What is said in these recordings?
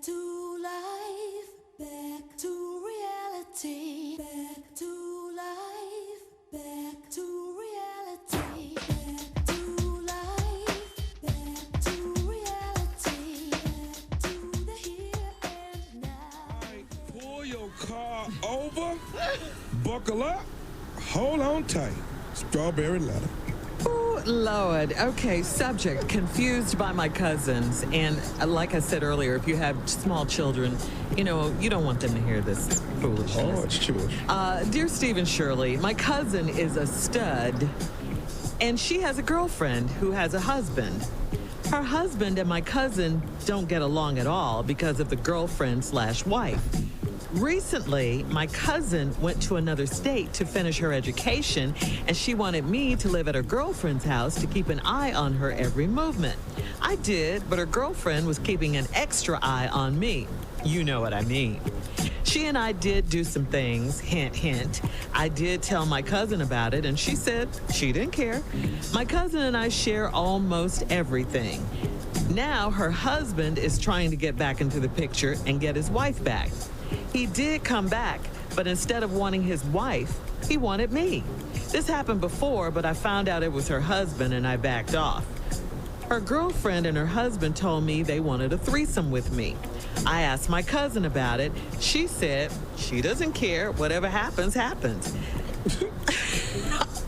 to life, back to reality, back to life, back to reality, back to life, back to reality, back to the here and now. All right, pull your car over, buckle up, hold on tight. Strawberry letter. Oh, Lord. Okay, subject, confused by my cousins. And like I said earlier, if you have small children, you don't want them to hear this foolishness. Oh, it's children. Dear Steve and Shirley, my cousin is a stud, and she has a girlfriend who has a husband. Her husband and my cousin don't get along at all because of the girlfriend/wife. Recently, my cousin went to another state to finish her education, and she wanted me to live at her girlfriend's house to keep an eye on her every movement. I did, but her girlfriend was keeping an extra eye on me. You know what I mean. She and I did do some things, hint, hint. I did tell my cousin about it, and she said she didn't care. My cousin and I share almost everything. Now her husband is trying to get back into the picture and get his wife back. He did come back, but instead of wanting his wife, he wanted me. This happened before, but I found out it was her husband and I backed off. Her girlfriend and her husband told me they wanted a threesome with me. I asked my cousin about it. She said she doesn't care. Whatever happens, happens.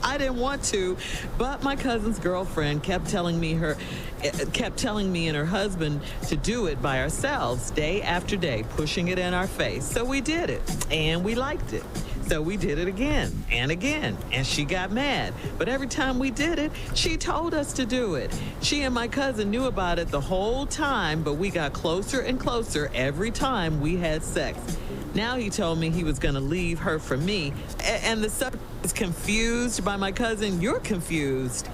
I didn't want to, but my cousin's girlfriend kept telling me and her husband to do it by ourselves day after day, pushing it in our face. So we did it, and we liked it. So we did it again, and she got mad. But every time we did it, she told us to do it. She and my cousin knew about it the whole time, but we got closer and closer every time we had sex. Now he told me he was going to leave her for me, and the subject is confused by my cousin. You're confused.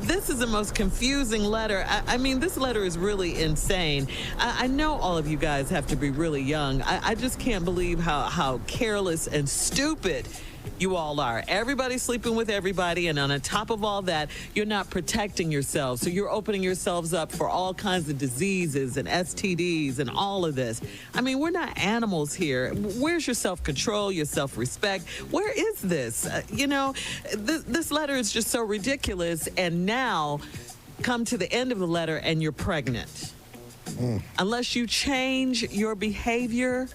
This is the most confusing letter. I mean, this letter is really insane. I know all of you guys have to be really young. I just can't believe how careless and stupid you all are. Everybody's sleeping with everybody, and on top of all that, you're not protecting yourselves. So you're opening yourselves up for all kinds of diseases and STDs and all of this. I mean, we're not animals here. Where's your self-control, your self-respect? Where is this? This letter is just so ridiculous, and now come to the end of the letter and you're pregnant. Unless you change your behavior,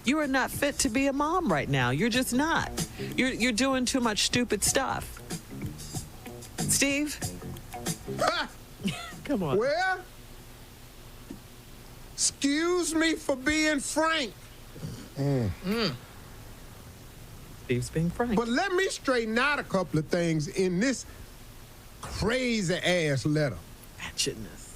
you are not fit to be a mom right now. You're just not. You're doing too much stupid stuff. Steve? Come on. Well, excuse me for being frank. Steve's being frank. But let me straighten out a couple of things in this crazy-ass letter. Ratchetness.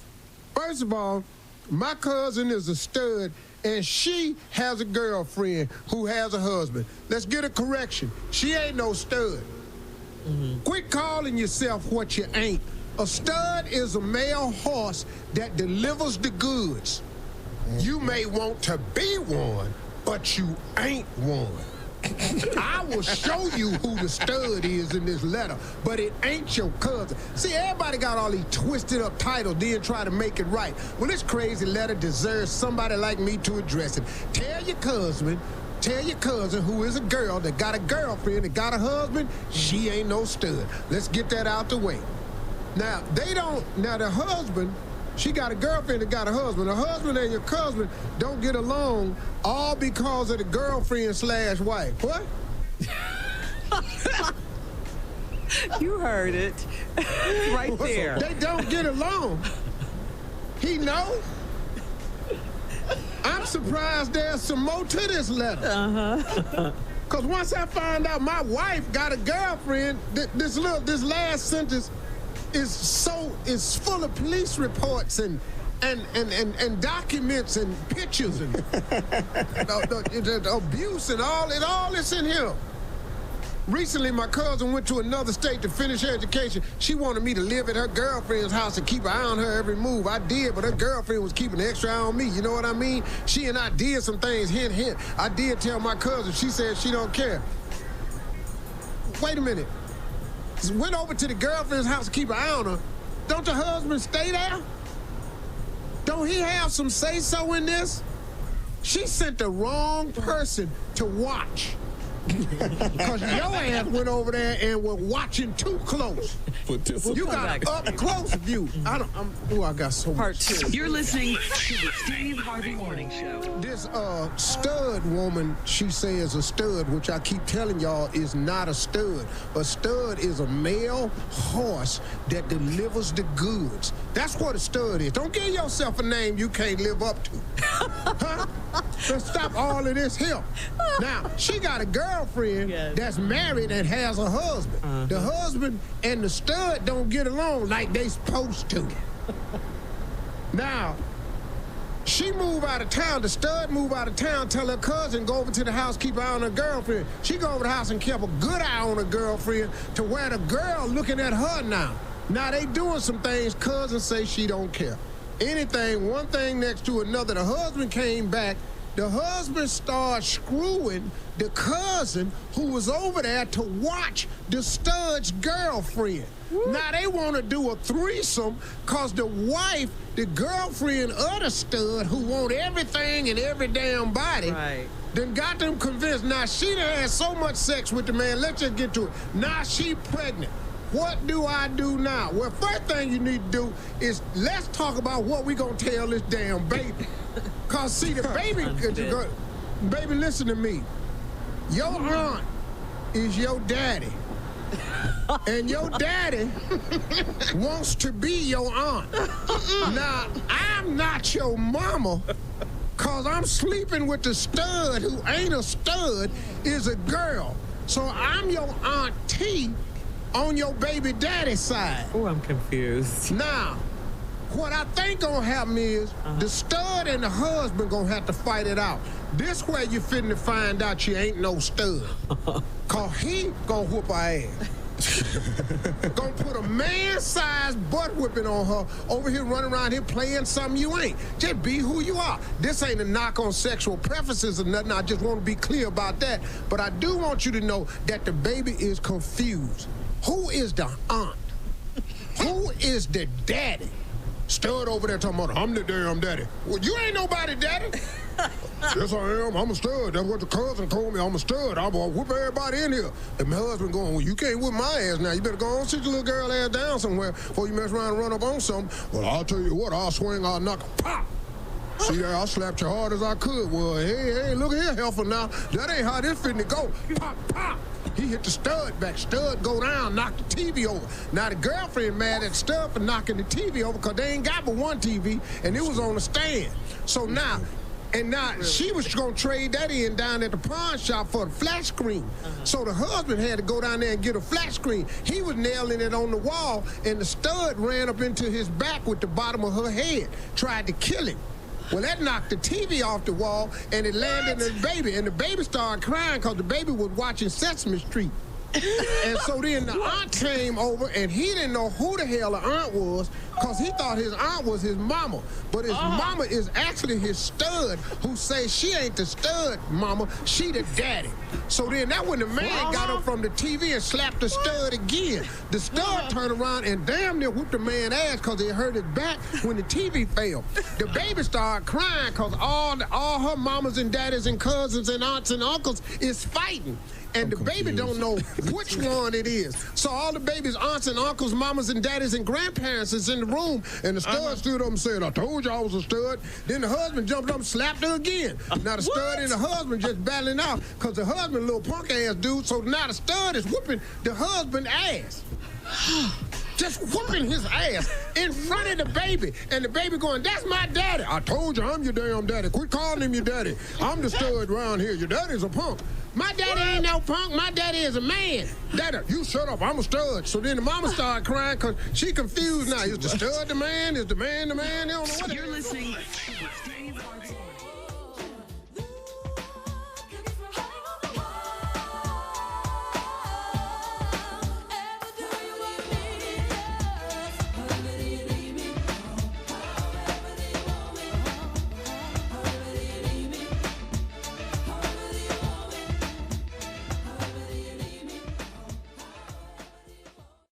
First of all, my cousin is a stud, and she has a girlfriend who has a husband. Let's get a correction. She ain't no stud. Quit calling yourself what you ain't. A stud is a male horse that delivers the goods. You may want to be one, but you ain't one. I will show you who the stud is in this letter, but it ain't your cousin. See, everybody got all these twisted up titles, then try to make it right. Well, this crazy letter deserves somebody like me to address it. Tell your cousin who is a girl that got a girlfriend that got a husband, she ain't no stud. Let's get that out the way. Now, the husband, she got a girlfriend that got a husband. The husband and your cousin don't get along all because of the girlfriend/wife. What? You heard it. Right there. They don't get along. He know? I'm surprised there's some more to this letter. Because once I find out my wife got a girlfriend, this last sentence is full of police reports and documents and pictures and abuse and all this in here. Recently, my cousin went to another state to finish her education. She wanted me to live at her girlfriend's house and keep an eye on her every move. I did, but her girlfriend was keeping an extra eye on me. You know what I mean? She and I did some things, hint, hint. I did tell my cousin. She said she don't care. Wait a minute. Went over to the girlfriend's house to keep an eye on her. Don't the husband stay there? Don't he have some say-so in this? she sent the wrong person to watch. Because your ass went over there and was watching too close. You got an up-close view. I got so Part much. 2. You're listening to the Steve Harvey Morning Show. This stud woman, she says a stud, which I keep telling y'all is not a stud. A stud is a male horse that delivers the goods. That's what a stud is. Don't give yourself a name you can't live up to. Huh? Let's stop all of this here. Now, she got a girlfriend that's married and has a husband. The husband and the stud don't get along like they supposed to. Now, she moved out of town. The stud moved out of town, tell her cousin go over to the house, keep an eye on her girlfriend. She go over to the house and kept a good eye on her girlfriend to where the girl looking at her now. Now, they doing some things. Cousin say she don't care. Anything, one thing next to another. The husband came back. The husband started screwing the cousin who was over there to watch the stud's girlfriend. Now they want to do a threesome because the wife, the girlfriend of the stud who want everything and every damn body, then got them convinced. Now she done had so much sex with the man. Let's just get to it. Now she pregnant. What do I do now? Well, first thing you need to do is let's talk about what we gonna tell this damn baby. Cause see, the baby, baby, listen to me. Your aunt is your daddy. And your daddy wants to be your aunt. Now, I'm not your mama, cause I'm sleeping with the stud who ain't a stud, is a girl. So I'm your auntie on your baby daddy side. Oh, I'm confused. Now, what I think gonna happen is the stud and the husband gonna have to fight it out. This way you finna find out she ain't no stud. Cause he gonna whoop her ass. Gonna put a man-sized butt whipping on her over here running around here playing something you ain't. Just be who you are. This ain't a knock on sexual preferences or nothing. I just want to be clear about that. But I do want you to know that the baby is confused. Who is the aunt? Who is the daddy? Stud over there talking about, I'm the damn daddy. Well, you ain't nobody daddy. Yes, I am. I'm a stud. That's what the cousin told me. I'm a stud. I'm gonna whoop everybody in here. And my husband going, well, you can't whip my ass now. You better go on, sit your little girl ass down somewhere before you mess around and run up on something. Well, I'll tell you what, I'll swing, I'll knock, pop. See there, I slapped you hard as I could. Well, hey, look here, heifer now. That ain't how this finna go. Pop, pop. He hit the stud back. Stud go down, knock the TV over. Now the girlfriend mad at stud for knocking the TV over because they ain't got but one TV, and it was on the stand. So now, she was gonna trade that in down at the pawn shop for the flat screen. So the husband had to go down there and get a flat screen. He was nailing it on the wall, and the stud ran up into his back with the bottom of her head, tried to kill him. Well, that knocked the TV off the wall, and it landed in the baby. And the baby started crying because the baby was watching Sesame Street. And so then the aunt came over, and he didn't know who the hell the aunt was because he thought his aunt was his mama. But his mama is actually his stud who says she ain't the stud mama, she the daddy. So then that when the man got up from the TV and slapped the stud again, the stud turned around and damn near whooped the man's ass because it hurt his back when the TV fell. The baby started crying because all her mamas and daddies and cousins and aunts and uncles is fighting. And the baby don't know which one it is. So all the baby's aunts and uncles, mamas and daddies and grandparents is in the room, and the stud stood up and said, I told you I was a stud. Then the husband jumped up and slapped her again. Now the stud and the husband just battling out because the husband a little punk ass dude, so now the stud is whooping the husband ass. Just whooping his ass in front of the baby. And the baby going, that's my daddy. I told you I'm your damn daddy. Quit calling him your daddy. I'm the stud around here. Your daddy's a punk. My daddy ain't no punk. My daddy is a man. Daddy, you shut up. I'm a stud. So then the mama started crying because she confused now. Is the stud the man? Is the man the man? They don't know what. You're listening to Steve Harvey.